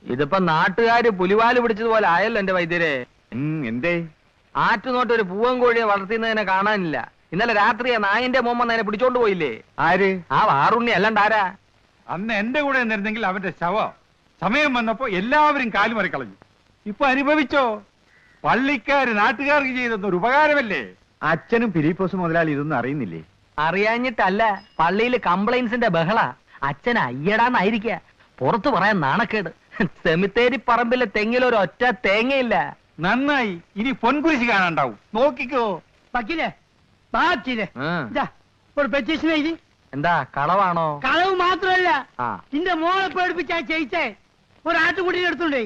ഇതിപ്പോ നാട്ടുകാര് പുലിവാല് പിടിച്ചതുപോലെ ആയല്ലോ എന്റെ വൈദ്യരെ. എന്തേ? ആറ്റുനോട്ട് ഒരു പൂവൻ കോഴിയെ വളർത്തുന്നതിനെ കാണാനില്ല. ഇന്നലെ രാത്രിയെ നായിന്റെ മോമ്മ അതിനെ പിടിച്ചോണ്ട് പോയില്ലേ? ആര്? ആ വാറുണ്ണി അല്ലാണ്ട് ആരാ? അന്ന് എന്റെ കൂടെ നിന്നിരുന്നെങ്കിൽ അവന്റെ ശവം സമയം വന്നപ്പോ എല്ലാവരും കാലുമറിക്കളഞ്ഞു. ഇപ്പൊ അനുഭവിച്ചോ? പള്ളിക്കാര് നാട്ടുകാർക്ക് ചെയ്തെന്നൊരു ഉപകാരമല്ലേ? അച്ഛനും ഫിലിപ്പോസ് മുതലാളി ഇതൊന്നും അറിയുന്നില്ലേ? അറിയാഞ്ഞിട്ടല്ല, പള്ളിയിൽ കംപ്ലൈൻസിന്റെ ബഹള. അച്ഛൻ അയ്യടാന്നായിരിക്ക. പുറത്തു പറയാൻ നാണക്കേട്. സെമിത്തേരി പറമ്പിലെ തെങ്ങിലൊരു ഒറ്റ തേങ്ങയില്ല. നന്നായി, ഇനി പൊൻകുരിശ് കാണാണ്ടാവും. നോക്കിക്കോ. വക്കീലേ, ബാക്കിയില്ലേ ഒരു പെറ്റീഷൻ എഴുതി. എന്താ കളവാണോ? കളവ് മാത്രമല്ല, ആ. നിന്റെ മോളെ പേടിപ്പിച്ചാ ചെയ്യിച്ചേ ഒരു ആട്ടുകുട്ടിനെ എടുത്തുണ്ടേ.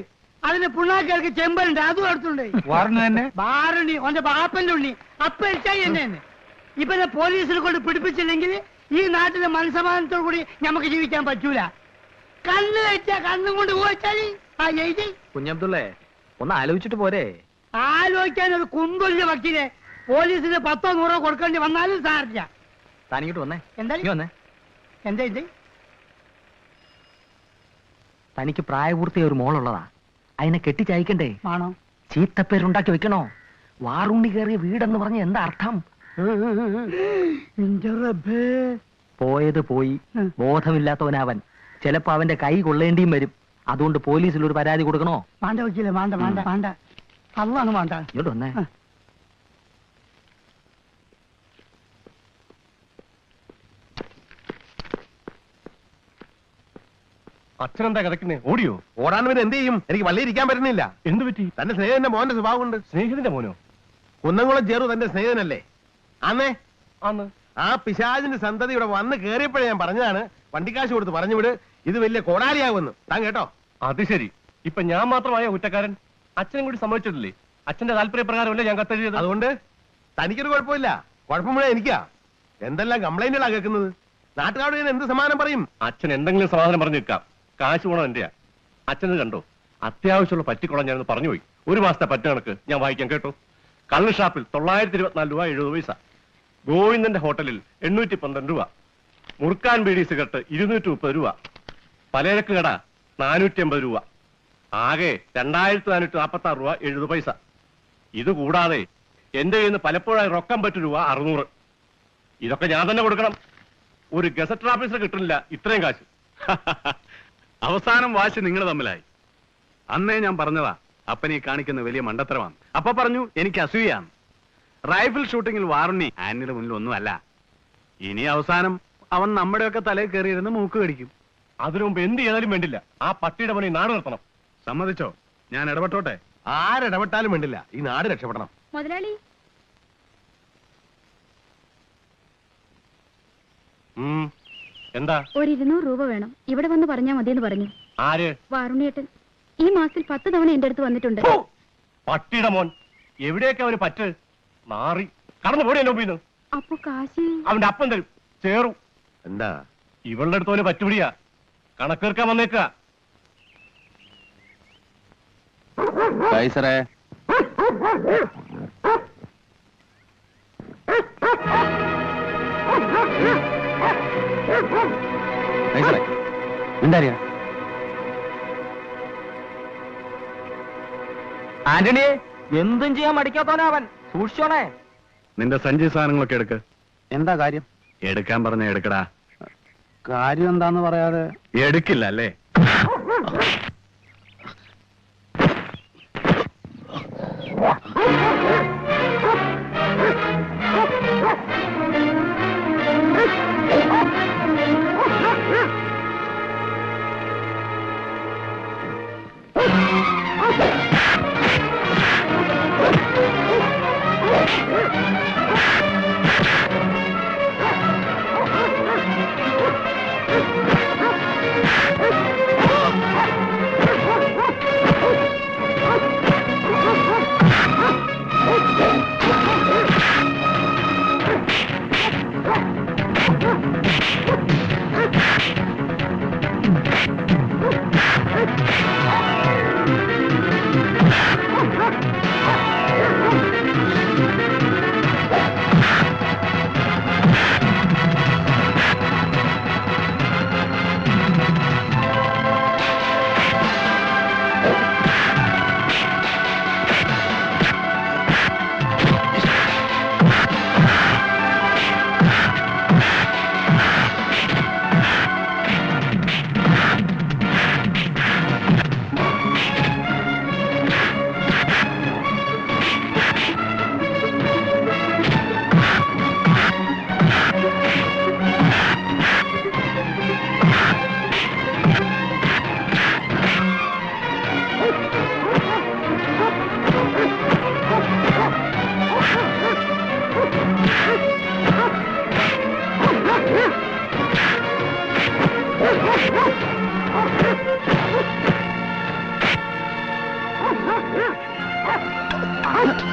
അതിന് പുണ്ണാക്കിയർക്ക് ചെമ്പലുണ്ട്, അതും എടുത്തുണ്ടേ. വാറിന് തന്നെ ബാറുണ്ണി ഓന്റെ ബാപ്പന്റെ ഉണ്ണി അപ്പ എരിച്ചായി എന്നെ. ഇപ്പൊ പോലീസിൽ കൊണ്ട് പിടിപ്പിച്ചില്ലെങ്കിൽ ഈ നാട്ടിലെ മനസ്സമാധാനത്തോടു കൂടി നമുക്ക് ജീവിക്കാൻ പറ്റൂല. കണ്ണ് വെച്ചാ കണ്ണും കൊണ്ട് പോയിച്ചാല് ആ എഴുതി. കുഞ്ഞബ്ദുള്ളേ, ഒന്ന് ആലോചിച്ചിട്ട് പോരെ? ആലോചിക്കാൻ ഒരു കുന്തില്ല വക്കീലെ. പോലീസിന് 10 100 കൊടുക്കേണ്ടി വന്നാലും സാറില്ല. തനിക്കിട്ട് വന്നേ. എന്താ വന്നേ. എന്താ ഇത്? തനിക്ക് പ്രായപൂർത്തിയായ ഒരു മോളുള്ളതാ. അതിനെ കെട്ടിച്ചയക്കണ്ടേ? ആണോ? ചീത്തപ്പേരുണ്ടാക്കി വെക്കണോ? വാറുണ്ണി കയറിയ വീടെന്ന് പറഞ്ഞ എന്താ അർത്ഥം? പോയത് പോയി, ബോധമില്ലാത്തവനവൻ. ചിലപ്പോ അവന്റെ കൈ കൊള്ളേണ്ടിയും വരും. അതുകൊണ്ട് പോലീസിൽ ഒരു പരാതി കൊടുക്കണോ? വേണ്ട വക്കീലെ, വേണ്ട വേണ്ട വേണ്ട. അതാണ് വേണ്ട. ഇങ്ങോട്ട് വന്നേ. അച്ഛനെന്താ കിടക്കുന്നേ? ഓടിയോ? ഓടാൻ പിന്നെ എന്ത് ചെയ്യും? എനിക്ക് വള്ളി ഇരിക്കാൻ പറ്റുന്നില്ല. എന്ത് പറ്റി? തന്റെ സ്നേഹിതന്റെ മോന്റെ സ്വഭാവം കൊണ്ട്. സ്നേഹിതന്റെ മോനോ? കുന്നംകുളം ചേറു തന്റെ സ്നേഹിതനല്ലേ? അന്നേ ആന്ന്. ആ പിശാചിന്റെ സന്തതി ഇവിടെ വന്ന് കേറിയപ്പോഴേ ഞാൻ പറഞ്ഞതാണ്, വണ്ടിക്കാശ് കൊടുത്ത് പറഞ്ഞു വിട്, ഇത് വലിയ കോടാലിയാവുമെന്ന്. താൻ കേട്ടോ? അത് ശരി. ഇപ്പൊ ഞാൻ മാത്രമായ കുറ്റക്കാരൻ? അച്ഛനും കൂടി സമ്മതിച്ചിട്ടില്ലേ? അച്ഛന്റെ താല്പര്യപ്രകാരമല്ലേ ഞാൻ കത്തെഴുതിയത്? അതുകൊണ്ട് തനിക്കൊരു കുഴപ്പമില്ല. കുഴപ്പം മുഴുവൻ എനിക്കാ. എന്തെല്ലാം കംപ്ലൈന്റുകളാ കേൾക്കുന്നത്. നാട്ടുകാരോട് ഞാൻ എന്ത് സമാധാനം പറയും? അച്ഛൻ എന്തെങ്കിലും സമാധാനം പറഞ്ഞു നിൽക്കാം. കാശ് പോണം എന്റെയാ. അച്ഛന് കണ്ടോ, അത്യാവശ്യമുള്ള പറ്റിക്കുളം ഞാനൊന്ന് പറഞ്ഞുപോയി. 1 മാസത്തെ പറ്റ കണക്ക് ഞാൻ വായിക്കാൻ കേട്ടോ. കള്ള് ഷാപ്പിൽ 924 രൂപ 70 പൈസ. ഗോവിന്ദന്റെ ഹോട്ടലിൽ 812 രൂപ. മുറുക്കാൻ ബീഡി സിഗരറ്റ് 230 രൂപ. പലചരക്ക് കട 480 രൂപ. ആകെ 2446 രൂപ 70 പൈസ. ഇത് കൂടാതെ എന്റെ കയ്യിൽ നിന്ന് പലപ്പോഴായി റൊക്കം പറ്റു രൂപ 600. ഇതൊക്കെ ഞാൻ തന്നെ കൊടുക്കണം. ഒരു ഗസറ്റർ ഓഫീസർ കിട്ടുന്നില്ല ഇത്രയും കാശ്. അവസാനം വാശി നിങ്ങൾ തമ്മിലായി. അന്നേ ഞാൻ പറഞ്ഞതാ അപ്പനെ കാണിക്കുന്ന വലിയ മണ്ടത്തരമാണ്. അപ്പൊ പറഞ്ഞു എനിക്ക് അസൂയാണ്. റൈഫിൾ ഷൂട്ടിങ്ങിൽ വാറുണ്ണി ആനിയുടെ മുന്നിൽ ഒന്നുമല്ല. ഇനി അവസാനം അവൻ നമ്മുടെയൊക്കെ തലയിൽ കയറിയിരുന്ന് മൂക്ക് കടിക്കും. അതിനു മുമ്പ് എന്ത് ചെയ്താലും വേണ്ടില്ല, ആ പട്ടിയുടെ പണി നാട് നിർത്തണം. സമ്മതിച്ചോ? ഞാൻ ഇടപെട്ടോട്ടെ? ആരിടപെട്ടാലും വേണ്ടില്ല, ഈ നാട് രക്ഷപ്പെടണം. മുതലാളി, എന്താ? ഒരു 200 രൂപ വേണം. ഇവിടെ വന്ന് പറഞ്ഞാ മതിയെന്ന് പറഞ്ഞു. ആര്? വാറുണ്ണിയേട്ടൻ. ഈ മാസത്തിൽ 10 തവണ എന്റെ അടുത്ത് വന്നിട്ടുണ്ട്. പട്ടിയുടെ മോൻ. എവിടെയൊക്കെ അവന് പറ്റ് മാറി കടന്നു പോടി എന്റെ ഒപ്പിന്ന്. അപ്പൊ കാശ് അവന്റെ അപ്പം തരും. ചേറും. എന്താ? ഇവളുടെ അടുത്ത് അവന് പറ്റുപിടിയാ. കണക്കേർക്കാൻ വന്നേക്ക. സാറേ, ആന്റണി, എന്തും ചെയ്യാൻ മടിക്കാത്തവനവൻ. സൂക്ഷിച്ചോണേ. നിന്റെ സഞ്ചി സാധനങ്ങളൊക്കെ എടുക്ക്. എന്താ കാര്യം? എടുക്കാൻ പറഞ്ഞ എടുക്കടാ. കാര്യം എന്താന്ന് പറയാതെ എടുക്കില്ല അല്ലേ?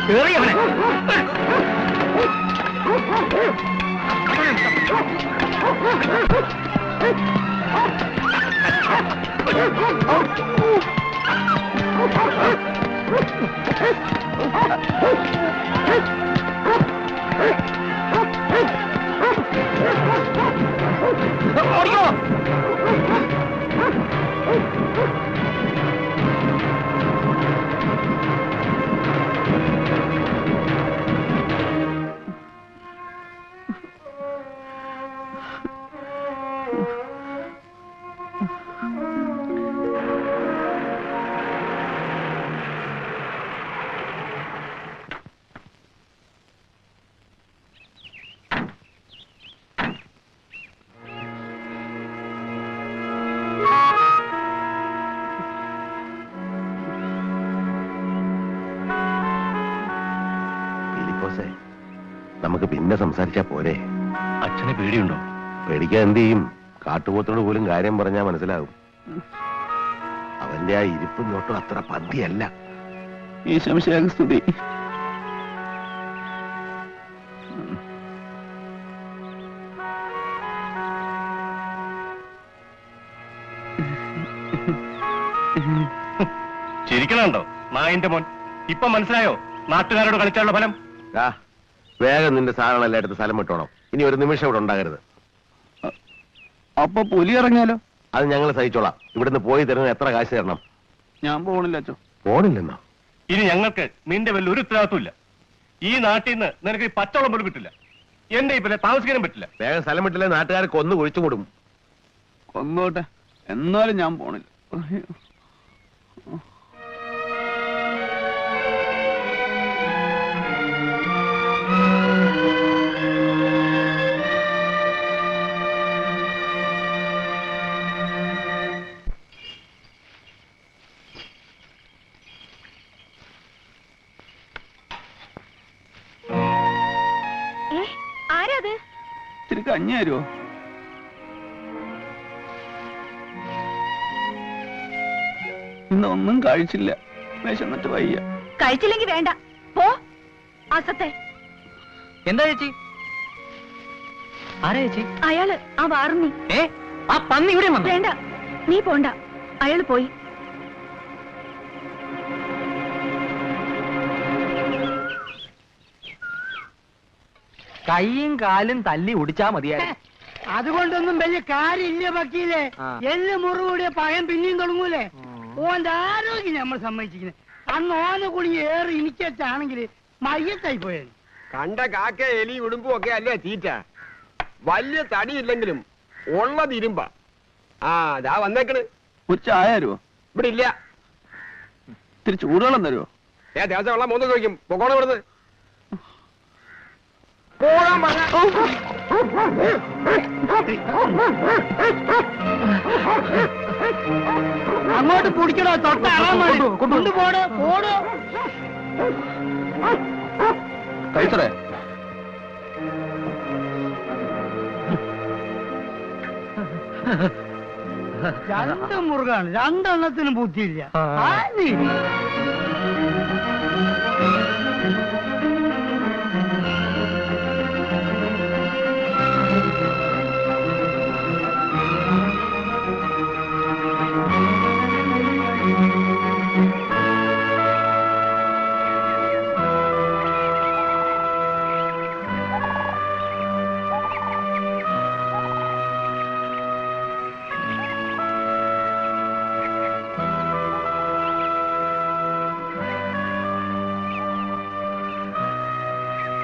കേറിയവനെ ഓടിക്കോ. നമുക്ക് പിന്നെ സംസാരിച്ചാ പോരെ? അച്ഛനെ പേടിയുണ്ടോ? പേടിക്കാൻ എന്ത് ചെയ്യും? കാട്ടുപോത്തോട് പോലും കാര്യം പറഞ്ഞാൽ മനസ്സിലാവും. അവന്റെ ആ ഇരിപ്പും നോട്ടും അത്ര പന്തിയല്ല. ഈ സംശയാസ്തുതി ചിരിക്കണുണ്ടോ നായിന്റെ മോൻ? ഇപ്പൊ മനസ്സിലായോ നാട്ടുകാരോട് കളിച്ചാലുള്ള ഫലം? വേഗം നിന്റെ സാധനങ്ങളെല്ലാം എടുത്ത് സ്ഥലം വിട്ടോണം. ഇനി ഒരു നിമിഷം ഇവിടെ ഉണ്ടാകരുത്. അപ്പൊ പുലി ഇറങ്ങിയാലോ? അത് ഞങ്ങൾ സഹിച്ചോളാം. ഇവിടുന്ന് പോയി തരുന്ന എത്ര കാശ് തരണം? ഞാൻ പോണില്ല അച്ഛോ. പോണില്ലെന്നോ? ഇനി ഞങ്ങൾക്ക് നിന്റെ വല്ല ഒരു ഉത്തരവാദിത്വമില്ല. ഈ നാട്ടിൽ നിന്ന് നിനക്ക് ഈ പച്ചവളം പോലും കിട്ടില്ല. എന്റെ ഇപ്പൊ താമസിക്കാനും പറ്റില്ല. വേഗം സ്ഥലം വിട്ടില്ലേ നാട്ടുകാരെ കൊന്നു കുഴിച്ചു കൊടുക്കും. കൊന്നോട്ടെ, എന്നാലും ഞാൻ പോണില്ല. ആരാത്? ഇത്തിരി കഞ്ഞി തരുമോ? ഇന്നൊന്നും കഴിച്ചില്ല, വിശന്നിട്ട് വയ്യ. കഴിച്ചില്ലെങ്കിൽ വേണ്ട, പോ. അസത്തെ എന്താ ചേച്ചി? ആരാ ചേച്ചി? അയാള് ആ വാറുണ്ണി. ആ പന്നി ഇവിടെ വന്നു. വേണ്ട, നീ പോണ്ട, അയാള് പോയി. കൈയും കാലും തല്ലി ഒടിച്ചാ മതിയായിരുന്നു. അതുകൊണ്ടൊന്നും വലിയ കാര്യമില്ല വക്കീലേ. എല്ല് മുറികൂടിയ പകൻ പിന്നെയും തുടങ്ങൂലേ. ഓന്റെ ആരോഗ്യം നമ്മൾ സമ്മതിച്ചിരിക്കുന്നത്. അന്ന് ഓനെ കൂടി ഏറി ഇനിക്കാണെങ്കിൽ മയ്യത്തായി പോയത്. കണ്ട കാക്ക എലി ഉടുമ്പും ഒക്കെ അല്ലേ തീറ്റ. വലിയ തടിയില്ലെങ്കിലും ഉള്ളത് ഇരുമ്പ. ആ ദാ വന്നേക്കണ്. ഒരു ചായ തരുമോ? ഇവിടെ ഇല്ല. ഇത്തിരി ചൂടുവെള്ളം തരുമോ? ദിവസം വെള്ളം മൂന്ന് ചോദിക്കും. പൊക്കോണം ഇവിടുന്ന്. പോകാൻ പറഞ്ഞ അങ്ങോട്ട് പിടിക്കണോ? തൊട്ടാളാൻ കൊണ്ടുപോടോ, പോടോ. കഴിച്ചറേ. രണ്ട് മുറുകാണ്, രണ്ടെണ്ണത്തിനും ബുദ്ധിയില്ല.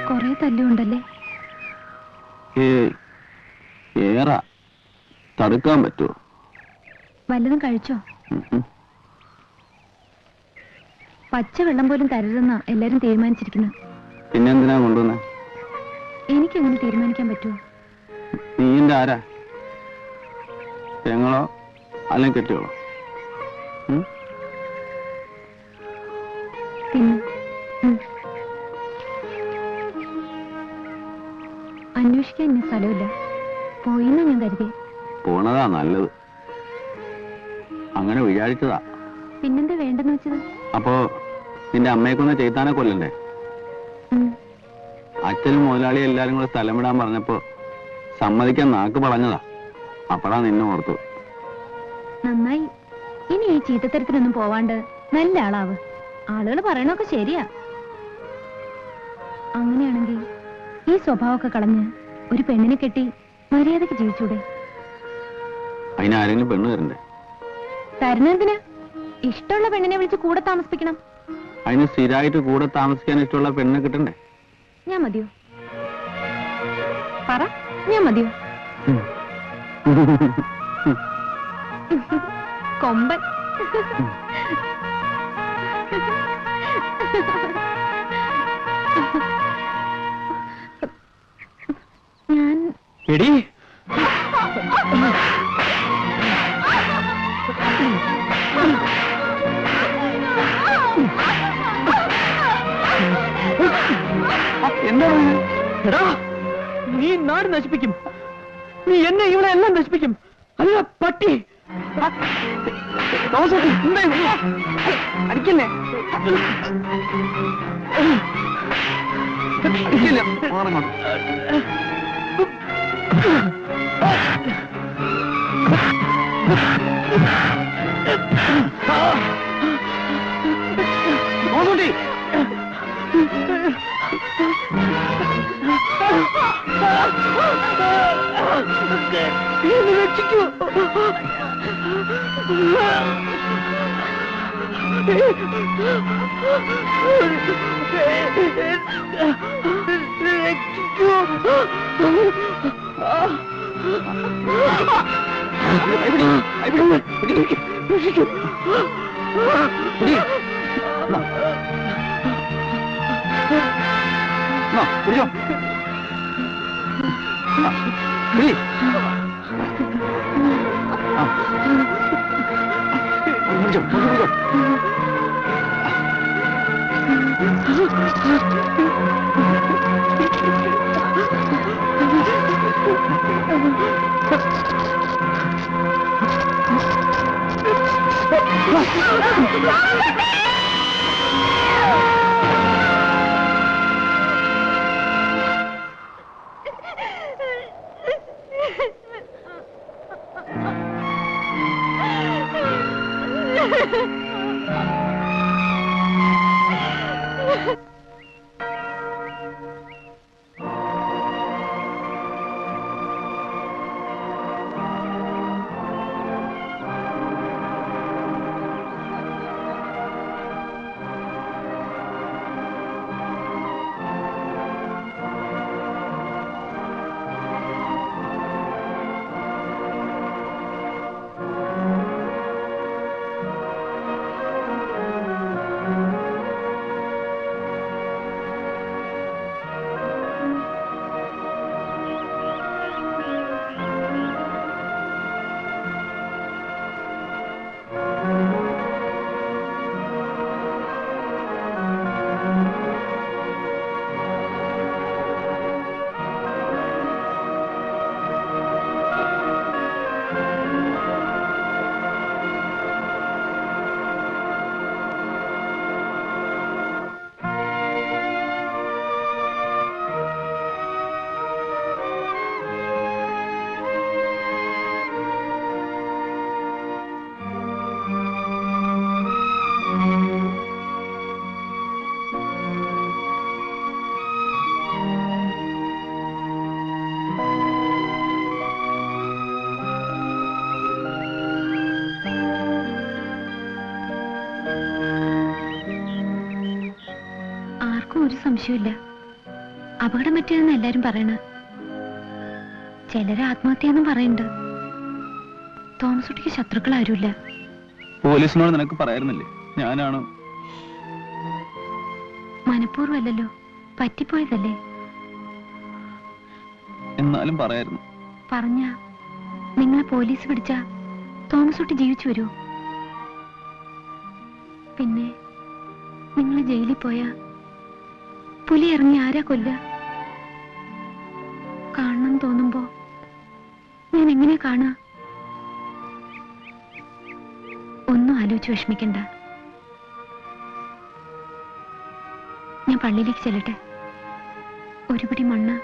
കൊറേ തല്ലുണ്ടല്ലേ? ഏറാ തടുക്കാൻ പറ്റുമോ? വല്ലതും കഴിച്ചോ? പച്ചവെള്ളം പോലും തരരുതെന്നാ എല്ലാരും തീരുമാനിച്ചിരിക്കുന്നു. പിന്നെന്തിനാ കൊണ്ടുവന്നേ? എനിക്കെങ്ങനെ തീരുമാനിക്കാൻ പറ്റുമോ? നീ എന്റെ ആരാ? പെങ്ങളോ അല്ലെങ്കിൽ കെട്ടിയോളോ? അന്വേഷിക്കാൻ ഇനി സ്ഥലമില്ല. പോയിന്നാ ഞാൻ കരുതി. പോണത് അതാ നല്ലത്. അങ്ങനെ വിചാരിച്ചതാ. പിന്നെന്താ വേണ്ടെന്ന് വെച്ചത്? അപ്പോ നിന്റെ അമ്മയെക്കൊന്ന് ചെയ്താനെ കൊല്ലണ്ടേ? അച്ഛനും മുതലാളിയും എല്ലാരും കൂടെ സ്ഥലം വിടാൻ പറഞ്ഞപ്പോ സമ്മതിക്കാൻ നാക്ക് പറഞ്ഞതാ. അപ്പഴാ നിന്നെ ഓർത്തു. നന്നായി. ഇനി ഈ ചീത്തത്തരത്തിനൊന്നും പോവാണ്ട് നല്ല ആളാവ്. ആളുകൾ പറയണൊക്കെ ശരിയാ. അങ്ങനെയാണെങ്കിൽ ഈ സ്വഭാവമൊക്കെ കളഞ്ഞ് ഒരു പെണ്ണിനെ കെട്ടി മര്യാദക്ക് ജീവിച്ചൂടെ? അതിനാരെങ്കിലും പെണ്ണ് തരണ്ടേ? തരുന്നതിന് ഇഷ്ടമുള്ള പെണ്ണിനെ വിളിച്ച് കൂടെ താമസിപ്പിക്കണം. അതിന് സ്ഥിരമായിട്ട് കൂടെ താമസിക്കാൻ ഇഷ്ടമുള്ള പെണ്ണിനെ കിട്ടണ്ടേ? ഞാൻ മതിയോ? പറ, ഞാൻ മതിയോ? കൊമ്പൻ. ഞാൻ എടി എന്താണ്? എടാ, നീ നാട് നശിപ്പിക്കും. നീ എന്നെ ഇവിടെ എല്ലാം നശിപ്പിക്കും. അല്ല പട്ടി. അടിക്കല്ലേ? രക്ഷിക്കൂ. ഒരു സംശയമില്ല. അപകടം പറ്റിയതെന്ന് എല്ലാരും പറയണ. ചിലര് ആത്മഹത്യയെന്നും പറയുന്നുണ്ട്. തോമസ് കുട്ടിക്ക് ശത്രുക്കൾ ആരുമില്ല. പോലീസിനോട് നിനക്ക് പറയാറുന്നില്ലേ ഞാനാണ്? മനഃപൂർവ്വമല്ലല്ലോ, പറ്റിപ്പോയതല്ലേ. എന്നാലും പറയായിരുന്നു. പറഞ്ഞ നിങ്ങളെ പോലീസ് പിടിച്ച തോമസ് കുട്ടി ജീവിച്ചു വരുമോ? പിന്നെ നിങ്ങൾ ജയിലിൽ പോയാ പുലി ഇറങ്ങി ആരാ കൊല്ല? കാണണം തോന്നുമ്പോ ഞാൻ എങ്ങനെ കാണാ? ഒന്നും ആലോചിച്ച് വിഷമിക്കണ്ട. ഞാൻ പള്ളിയിലേക്ക് ചെല്ലട്ടെ. ഒരു പിടി മണ്ണ്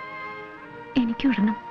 എനിക്കും ഇടണം.